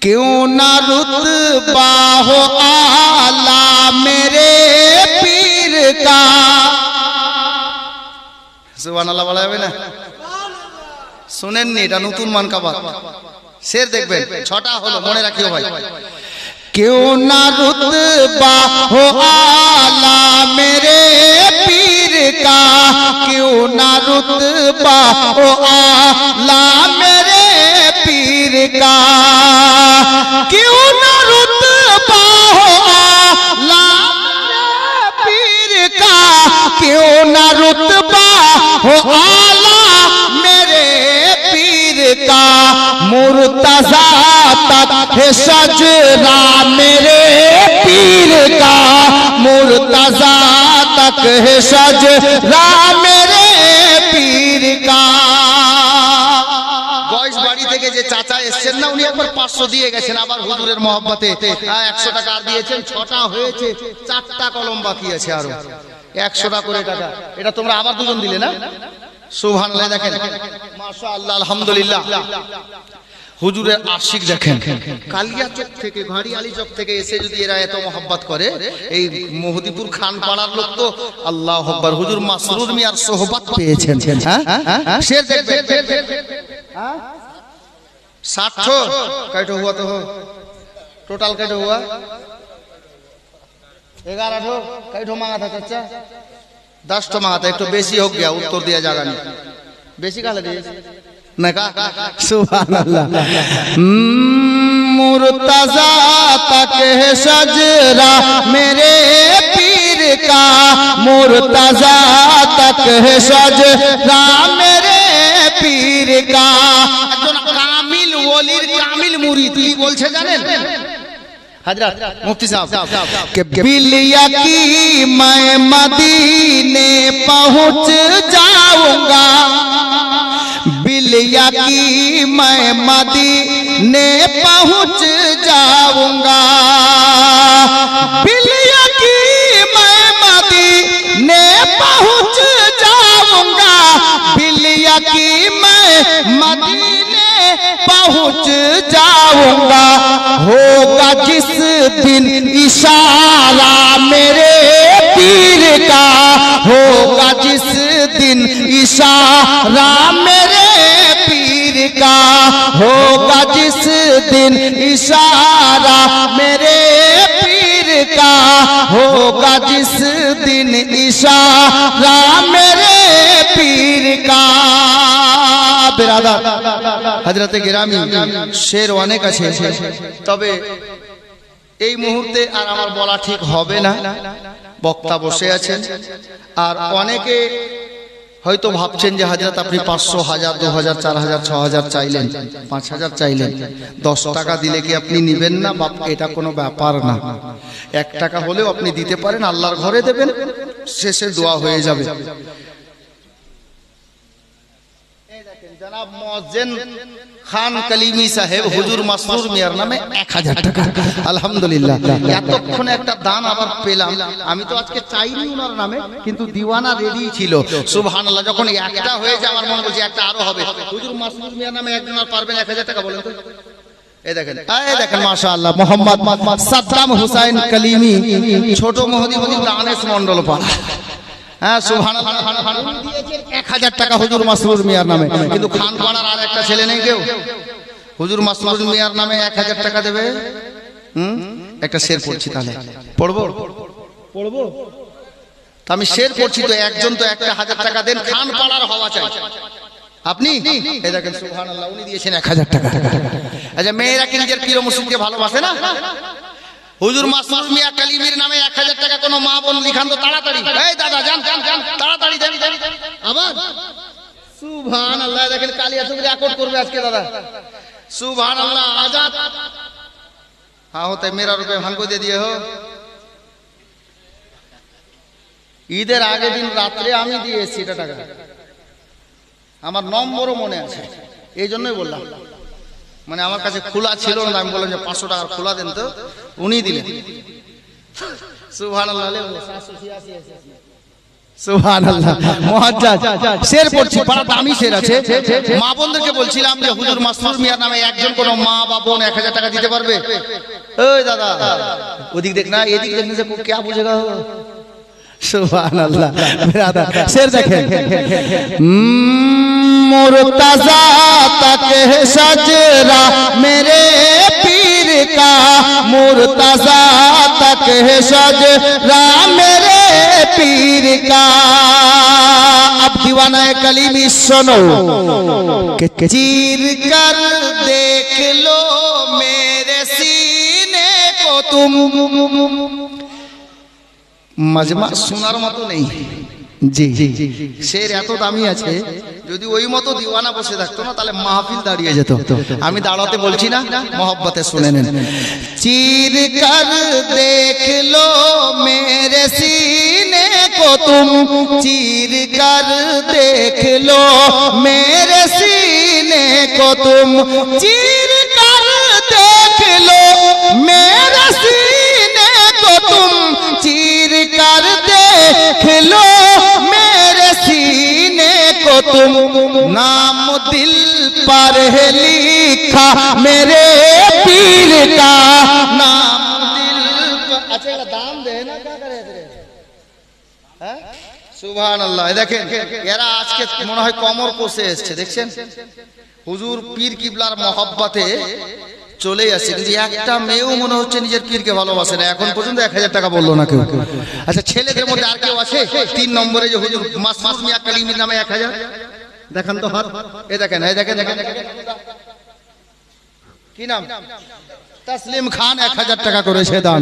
क्यों ना रुतबा हो आला मेरे पीर का। सुभान अल्लाह বলা যাবে না? শুনেননি? এটা নতুন মানকাবাত শের দেখবেন, ছটা হলো, মনে রাখিও ভাই। क्यों ना रुतबा हो आला मेरे पीर का, क्यों ना रुतबा हो आला मेरे पीर का, क्यों ना रुतबा हो आला मेरे पीर का, क्यों ना रुतबा हो आला मेरे पीर का। मुर्तजा तक है सजरा मेरे पीर का, मुर्तजा तक है सजरा मेरे पीर का। गॉइस बाड़ी থেকে যে চাচা এসেছেন না, উনি একবার 500 দিয়ে গেছেন, আবার হুজুরের মহব্বতে 100 টাকা আর দিয়েছেন। 6টা হয়েছে, 4টা কলম বাকি আছে, আরো 100 টাকা করে টাকা। এটা তোমরা আবার দুজন দিলে না? সুবহানাল্লাহ। দেখেন মাশাআল্লাহ, আলহামদুলিল্লাহ। হুজুরের আশিক দেখেন, কালিয়া চক থেকে, ঘাড়িয়ালি চক থেকে এসে যদি এরা এত মহব্বত করে, এই মেহেদিপুর খান পাড়ার লোক তো আল্লাহু আকবার, হুজুর মাসরুর মিয়ার সোহবত পেয়েছেন। হ্যাঁ শের দেখবেন। 60 कैठो हुआ तो हो टोटल, कैठो हुआ 11 कैठो मांगा था चाचा? 10 मांगा था, एक तो बेसी हो गया, उत्तर दिया जाएगा नहीं, बेसी कहा लगे ना का। सुभान अल्लाह। मुर्तजा तक है सजरा मेरे पीर का, मुर्तजा तक है सजरा मेरे पीर का। একজন কামিল ওলির কামিল মুরিদ কি বলছে জানেন हजरत मुफ्ती साहब के बिलिया की मैं मदीने पहुंच जाऊंगा, बिलिया की मैं मदीने पहुंच जाऊंगा, बिलिया की मैं मदीने पहुंच जाऊंगा, बिलिया की मैं मदीने पहुंच जाऊंगा। होगा जिस दिन इशारा मेरे पीर का, होगा जिस दिन इशारा मेरे पीर का, होगा जिस दिन इशारा मेरे पीर का, होगा जिस दिन इशारा मेरे पीर का। बिरादर हजरते गिरामी शेर অনেক আছে, তবে এই মুহূর্তে আর আমার বলা ঠিক হবে না। বক্তা বসে আছেন, আর অনেকে হয়তো ভাবছেন যে হযরত আপনি 500, 1000, 2000, 4000, 6000 চাইলেন, 5000 চাইলেন, 10 টাকা দিলে কি আপনি নেবেন না? বাপ, এটা কোনো ব্যাপার না। 1 টাকা হলেও আপনি দিতে পারেন, আল্লাহর ঘরে দেবেন, শেষে দোয়া হয়ে যাবে। जनाब मुअज्जिन खान कलीमी साहेब हुजूर मसरूर मियार नामे 1000 টাকা। আলহামদুলিল্লাহ, এতক্ষণে একটা দান আবার পেলাম। আমি তো আজকে চাইনি ওনার নামে, কিন্তু দিওয়ানা রেডি ছিল। সুবহানাল্লাহ, যখন একটা হয়ে যায় আমার মনে বলছে একটা আরো হবে। হুজুর মাসরুর মিয়ার নামে একজন আর পারবেন 1000 টাকা? বলেন তো। এই দেখেন মাশাআল্লাহ, মোহাম্মদ সাদ্দাম হুসাইন কলিমি, ছোট মেহেদিপুর দানেশ মন্ডল পাড়া। হ্যাঁ সুবহানাল্লাহ, 1000 টাকা হুজুর মাসরুর মিয়ার নামে। কিন্তু খান পাড়ার আর একটা ছেলে নেই কেউ হুজুর মাসরুর মিয়ার নামে 1000 টাকা দেবে? একটা শের পড়ছি, তাহলে পড়বো? আমি শের পড়ছি তো, একজন তো একটা 1000 টাকা দেন, খান পাড়ার হওয়া চাই আপনি। এই দেখেন সুবহানাল্লাহ, উনি দিয়েছেন 1000 টাকা। আচ্ছা, মেয়েরা কি নিজের প্রিয় মুর্শিদকে ভালোবাসে না? হুজুর মাসরুর মিয়া কালিমির নামে 1000 টাকা কোন মা বোন লিখান তো তাড়াতাড়ি। এই দাদা যান তাড়াতাড়ি যান। আবার সুবহানাল্লাহ, দেখেন কালিয়া ছবি রেকর্ড করবে আজকে দাদা। সুবহানাল্লাহ, আজাদ हाँ होता है। मेरा रुपये हमको दे दिए हो। ঈদের আগের দিন রাত্রে আমি দিয়েছি এটা টাকা, আমার নম্বরও মনে আছে, এই জন্যই বললাম। মানে আমার কাছে খোলা ছিল না, আমি বললাম যে 500 টাকা খোলা দেন, তো উনি দিলেন। সুবহানাল্লাহ। সুবহানাল্লাহ। মুহাজ্জাজ শের পড়ছি, বড় দামি শের আছে। মা বোনদেরকে বলছিলাম যে হুজুর মাসরুর মিয়ার নামে একজন কোন মা বা বোন 1000 টাকা দিতে পারবে? ওই দাদা ওদিক দেখ না, এদিক দেখনে से क्या पूछेगा? সুবহানাল্লাহ। বিরাদার শের দেখেন, मुर्तजा तक है सजरा मेरे पीर का, मुर्तजा तक है सजरा मेरे पीर का। अब दीवाना कलीमी सुनो कि चीर कर देख लो मेरे सीने को तुम। मजमा सुनार मतो नहीं জি, শের এত দামি আছে, যদি ওই মতো দিওয়ানা বসে থাকতো না তাহলে মাহফিল দাঁড়িয়ে যেত। আমি দাঁড়াতে বলছি না, মহব্বতে শুনে নেন। চির কর দেখ লো মেরে সিনে কো তুম, চির কর দেখ লো মেরে সিনে কো তুম, চির কর দেখ লো মেরে সিনে কো তুম, চির কর দেখ লো मेरे सीने को तुम। नाम दिल पर है लिखा मेरे पीर का, नाम दिल पर। अच्छा इसका दाम दे ना, क्या करे हैं? সুবহানাল্লাহ। দেখেন এরা আজকে মনে হয় কমর কষে এসেছে, দেখছেন হুজুর পীর কিবলার মহব্বতে চলে আসছে, কিন্তু একটা মেয়েও মনে হচ্ছে নিজের পীরকে ভালোবাসে না। এখন পর্যন্ত 1000 টাকা বললো না কেউ। আচ্ছা ছেলেদের মধ্যে আর কেউ আছে 3 নম্বরে যে হুজুর মাসরুর মিয়া কালিমির নামে 1000? দেখান তো হাত, এই দেখেন, এই দেখেন, দেখেন কি নাম? তসলিম খান 1000 টাকা করেছে দান।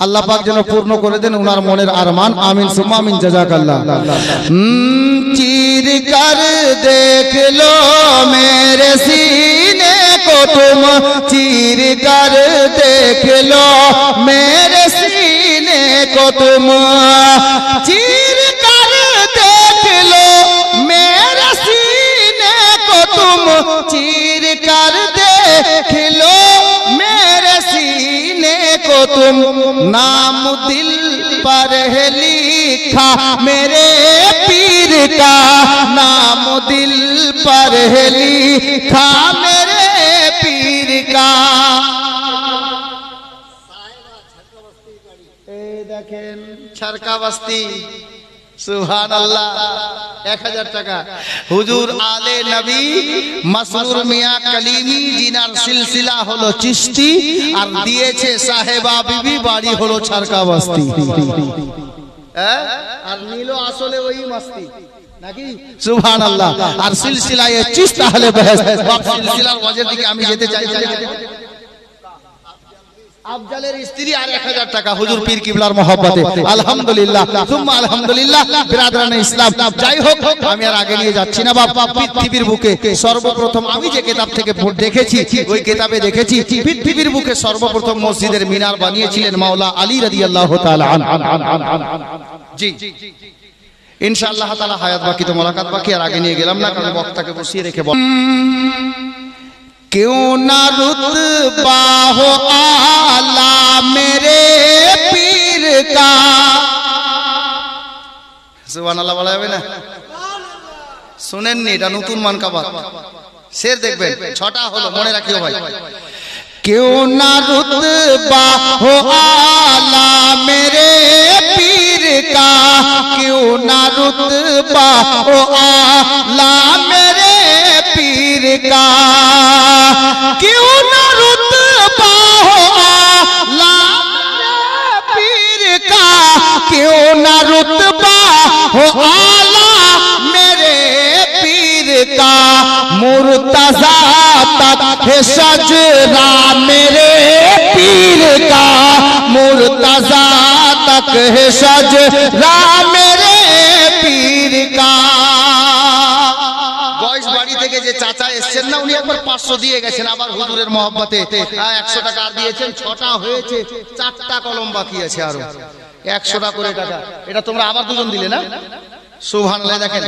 আল্লাহ পাক যেন পূর্ণ করে দেন উনার মনের আরমান। আমিন সুম্মা আমিন, জাযাকাল্লাহ। চির কর দেখ লো মেরে সিনে को तुम, चीर कर देख लो मेरे सीने को तुम, चीर कर देख लो मेरे सीने को तुम, चीर कर देख लो मेरे सीने को तुम। नाम दिल पर है लिखा मेरे पीर का, नाम दिल पर है लिखा मेरे पीर का। देखें छरका बस्ती, सुबहानाल्लाह। 1000 টাকা হুজুর আলে নবী মাসরুর মিয়া কালিমি, জিনার সিলসিলা হলো চিশতি, আর দিয়েছে সাহেবা বিবি, বাড়ি হলো ছরকা বস্তি। আর নীল আসলে ওই মস্তি নাকি? সুবহানাল্লাহ। আর সিলসিলায়ে চিশত আহলে বাহস, বাপ সিলসিলার ওয়াজের দিকে আমি যেতে চাই। আফজালের স্ত্রী আর 1000 টাকা হুজুর পীর কিবলার মহব্বতে। আলহামদুলিল্লাহ সুম্মা আলহামদুলিল্লাহ। বিরাদরানে ইসলাম, যাই হোক আমি আর আগে নিয়ে যাচ্ছি না। বাপ পৃথিবীর বুকে সর্বপ্রথম আমি যে কিতাব থেকে দেখেছি, ওই কিতাবে দেখেছি পৃথিবীর বুকে সর্বপ্রথম মসজিদের মিনার বানিয়েছিলেন মাওলা আলী রাদিয়াল্লাহু তাআলা আনহু। জি इंशाअल्लाह ताला हयात बाकी तो मुलाकात बाकी। और आगे नहीं गलम ना, कारण वक्ता के बसिए रेखे क्यों ना रुतबा हो आला मेरे पीर का। सुबहानाल्लाह বলা যাবে না? শুনেননি? এটা নতুন মানকাবাত শের দেখবেন, 6টা হলো, মনে রাখিও ভাই। क्यों ना रुतबा हो आला मेरे पीर का, क्यों ना रुतबा हो आला मेरे पीर का, क्यों ना रुतबा हो आला मेरे पीर का, क्यों ना रुतबा हो आला मेरे पीर का। मुर्तजा तक है सजरा मेरे पीर का, मुर्तजा तक है सजरा मेरे पीर का। বয়স বাড়ি থেকে যে চাচা এসেছেন না, উনি একবার 500 দিয়ে গেছেন, আবার হুজুরের মহব্বতে 100 টাকা দিয়েছেন। 6টা হয়েছে, 4টা কলম বাকি আছে, আরো 100টা করে টাকা। এটা তোমরা আবার দুজন দিলে না? সুবহানাল্লাহ। দেখেন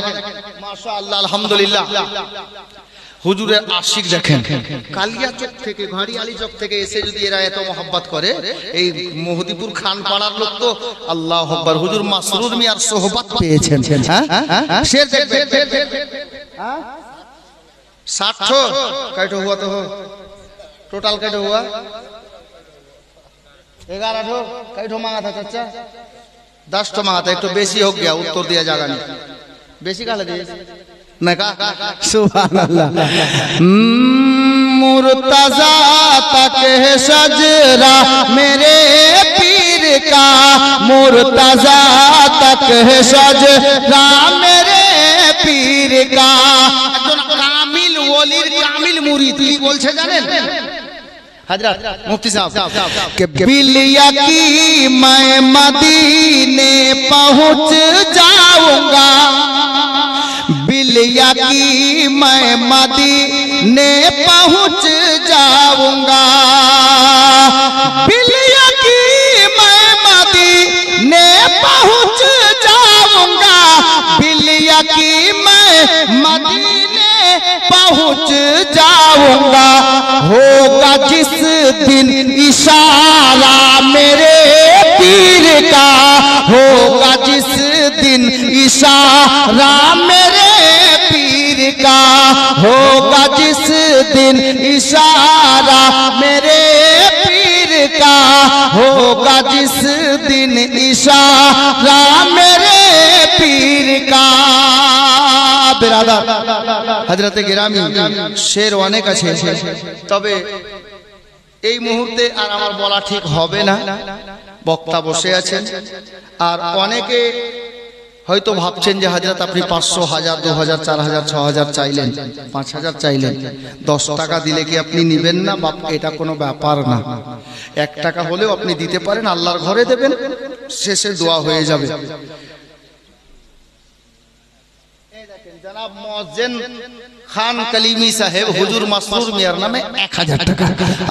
মাশাআল্লাহ, আলহামদুলিল্লাহ। হুজুরের আশিক দেখেন কালিয়া চক থেকে ঘাড়ি আলী চক থেকে এসে যদি এরা এত মোহাব্বত করে, এই মেহেদীপুর খান পাড়ার লোক তো আল্লাহু আকবার হুজুর মাসরুর মিয়ার সোহবত পেয়েছেন। হ্যাঁ শের দেখবে 60 कैठो हुआ तो हो टोटल कैठो हुआ 11 कैठो मांगा था चाचा 10 तो मांगा था, एक तो बेसी हो गया, उत्तर दिया जागा नहीं बेसी का लगे मैं कहा सुभान अल्लाह। मुर्तजा तक है सजरा मेरे पीर का, मुर्तजा तक है सजरा मेरे पीर का। कामिल वलीर कामिल मुरीद की बोलছে জানেন हजरत मुफ्ती साहब के बिलिया की मैं मदीने पहुंच जाऊंगा, बिलिया की मैं मदीने पहुंच जाऊंगा, बिलिया की मैं मदीने पहुंच जाऊंगा, बिलिया की मैं मदीने पहुंच जाऊंगा। होगा जिस दिन इशारा मेरे पीर का, होगा जिस दिन इशारा मेरे पीर का, होगा जिस दिन इशारा मेरे पीर का, होगा जिस दिन इशारा मेरे पीर का। बिरादर हजरते गिरामी शेर অনেক আছে, তবে এই মুহূর্তে আর আমার বলা ঠিক হবে না। বক্তা বসে আছেন আর অনেকে হয়তো ভাবছেন যে হযরত আপনি 500 1000 2000 4000 6000 চাইলেন 5000 চাইলেন, 10 টাকা দিলে কি আপনি নেবেন না? বাপ এটা কোনো ব্যাপার না, 1 টাকা হলেও আপনি দিতে পারেন, আল্লাহর ঘরে দেবেন, শেষে দোয়া হয়ে যাবে। जनाब मुअज्जिन खान कलीमी साहेब हुजूर मसरूर मियार नामे 1000 টাকা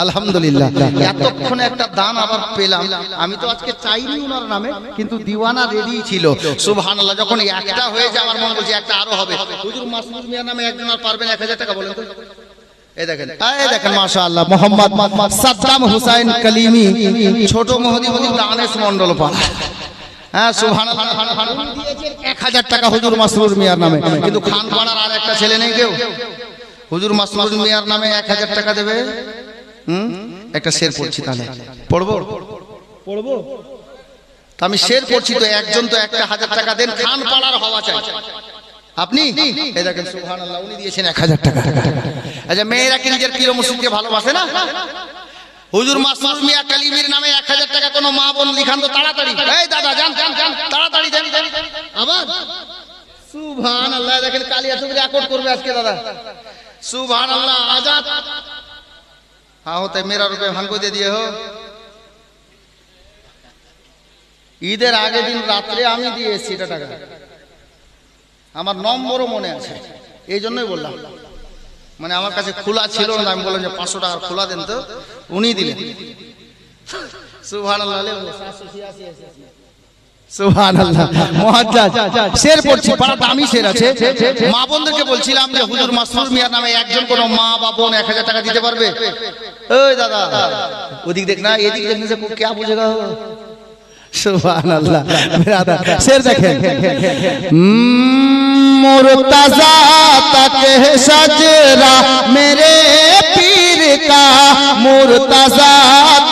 আলহামদুলিল্লাহ। এতক্ষণে একটা দান আবার পেলাম, আমি তো আজকে চাইনি ওনার নামে, কিন্তু দিওয়ানা রেডি ছিল। সুবহানাল্লাহ, যখন একটা হয়ে যায় আমার মনে বলছে একটা আরো হবে। হুজুর মাসরুর মিয়ার নামে একজন আর পারবেন 1000 টাকা বলেন তো? এই দেখেন মাশাআল্লাহ মোহাম্মদ সাদ্দাম হুসাইন কলিমি ছোট মেহেদীপুর দানেশ মন্ডল পাড়া। হ্যাঁ সুবহানাল্লাহ, 1000 টাকা হুজুর মাসরুর মিয়ার নামে। কিন্তু খান পাড়ার আর একটা ছেলে নেই কেউ হুজুর মাসরুর মিয়ার নামে 1000 টাকা দেবে? একটা শের পড়ছি, তাহলে পড়বো তা আমি শের পড়ছি তো, একজন তো একটা 1000 টাকা দেন, খান পাড়ার হওয়া চাই আপনি। এই দেখেন সুবহানাল্লাহ, উনি দিয়েছেন 1000 টাকা। আচ্ছা, মেয়েরা কি নিজের প্রিয় মুর্শিদকে ভালোবাসে না? হুজুর মাসরুর মিয়া কালিমির নামে 1000 টাকা কোন মা বোন লিখান তো তাড়াতাড়ি। এই দাদা যান তাড়াতাড়ি দেন আবার। সুবহানাল্লাহ, দেখেন কালিয়া তুমি রেকর্ড করবে আজকে দাদা। সুবহানাল্লাহ, আজাদ हाँ होता है, मेरा रुपए हमको दे दिए हो। ঈদের আগে দিন রাত্রে আমি দিয়ে এসেছি এটা টাকা, আমার নম্বরও মনে আছে, এই জন্যই বললাম। মানে আমার কাছে খোলা ছিল না, আমি বললাম যে 500 টাকা খোলা দেন তো, উনি দিলেন। সুবহানাল্লাহ, সুবহানাল্লাহ। মুআজ্জাজ শের পড়ছি, বড় দামি শের আছে। মা বোনদেরকে বলছিলাম যে হুজুর মাসরুর মিয়ার নামে একজন কোন মা বা বোন 1000 টাকা দিতে পারবে? ওই দাদা ওদিক দেখ না, এদিক দেখনে से क्या पूछेगा? सुभान अल्लाह। शेर देखें, मुर्तजा तक है सजरा मेरे पीर का, मुर्तजा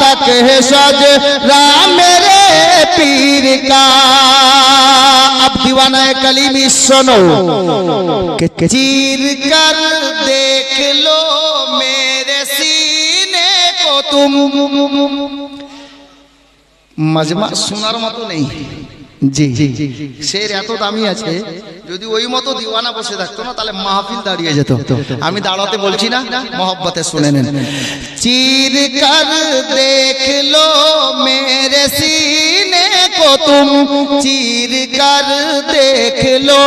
तक है सजरा मेरे पीर का। अब दीवाना कलीमी सुनो कि चीर कर देख लो मेरे सीने को तुम। মজমা শোনার মতো নেই জি, শের এত দামি আছে, যদি ওই মতো দিওয়ানা বসে থাকতো না তাহলে মাহফিল দাঁড়িয়ে যেত। আমি দাঁড়াতে বলছি না, মহব্বতে শুনে নেন। চির কর দেখ লো মেরে সিনে কো তুম, চির কর দেখ লো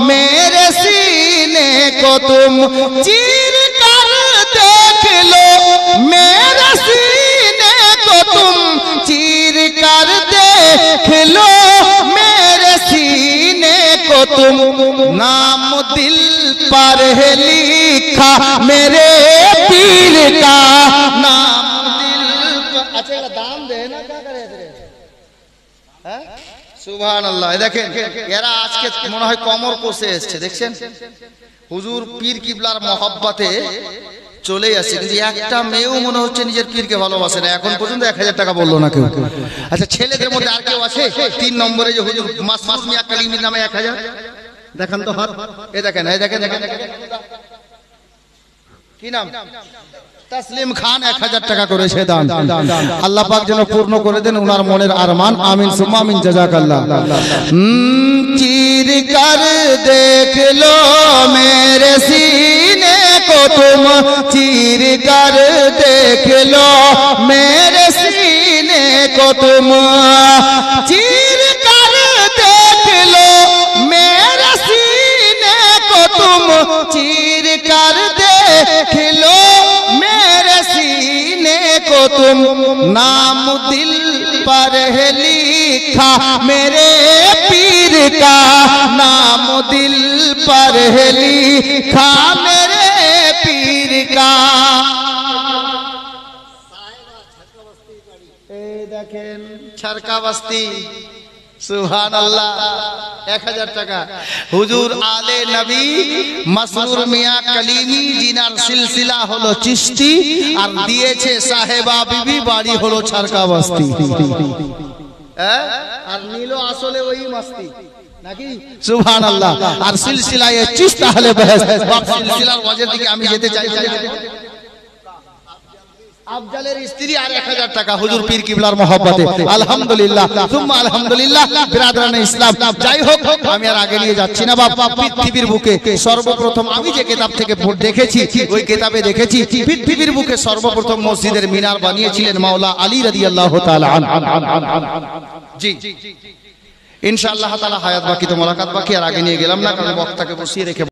মেরে সিনে কো তুম, চির কর দেখ লো মেরে সিনে কো তুম, चीर कर देख लो मेरे सीने को तुम। नाम दिल पर है लिखा मेरे पीर का नाम दिल पर। अच्छा दाम दे ना क्या करे হ্যাঁ সুবহানাল্লাহ। দেখেন এরা আজকে মনে হয় কমর কষে এসেছে, দেখছেন হুজুর পীর কিবলার মহব্বতে চলে আসে, কিন্তু একটা মেয়েও মনে হচ্ছে নিজের পীরকে ভালোবাসে না। এখন পর্যন্ত 1000 টাকা বললো না কেউ। আচ্ছা ছেলেদের মধ্যে আর কেউ আছে 3 নম্বরে যে হুজুর মাসুদ মিয়া কালিমির নামে 1000 দেখান তো হাত। এই দেখেন এই দেখেন দেখেন কি নাম তসলিম খান 1000 টাকা করেছে দান। আল্লাহ পাক যেন পূর্ণ করে দেন উনার মনের আরমান। আমিন সুম্মা আমিন জাযাকাল্লাহ। चीर कर देख लो मेरे सीने को तुम, चीर कर देख लो मेरे सीने को तुम, चीर कर देख लो मेरे सीने को तुम, चीर कर देख लो मेरे सीने को तुम, नाम दिल पर है लिखा मेरे पीर का, नाम दिल पर है लिखा मेरे पीर का। देखें छरका बस्ती सुबहानाल्लाह 1000 টাকা। হুজুর আলে নবী মাসরুর মিয়া কালিমি জিনার সিলসিলা হলো চিশতি আর দিয়েছে সাহেবা বিবি বাড়ি হলো ছরকা বস্তি। হ্যাঁ আর নীলো আসলে ওই মস্তি নাকি সুবহানাল্লাহ। আর সিলসিলায়ে চিশত আহলে বাহস বাপ সিলসিলার ওয়াজের দিকে আমি যেতে চাই। আফজালের স্ত্রী আর 1000 টাকা হুজুর পীর কিবলার মহব্বতে। আলহামদুলিল্লাহ সুম্মা আলহামদুলিল্লাহ। বিরাদরানে ইসলাম যাই হোক আমি আর আগে নিয়ে যাচ্ছি না বাপ। পৃথিবীর বুকে সর্বপ্রথম আমি যে কিতাব থেকে দেখেছি ওই কিতাবে দেখেছি পৃথিবীর বুকে সর্বপ্রথম মসজিদের মিনার বানিয়েছিলেন মাওলা আলী রাদিয়াল্লাহু তাআলা জি ইনশাআল্লাহ তাআলা। হায়াত বাকি তো মোলাকাত বাকি, আর আগে নিয়ে গেলাম না কারণ বক্তাকে বসিয়ে রেখে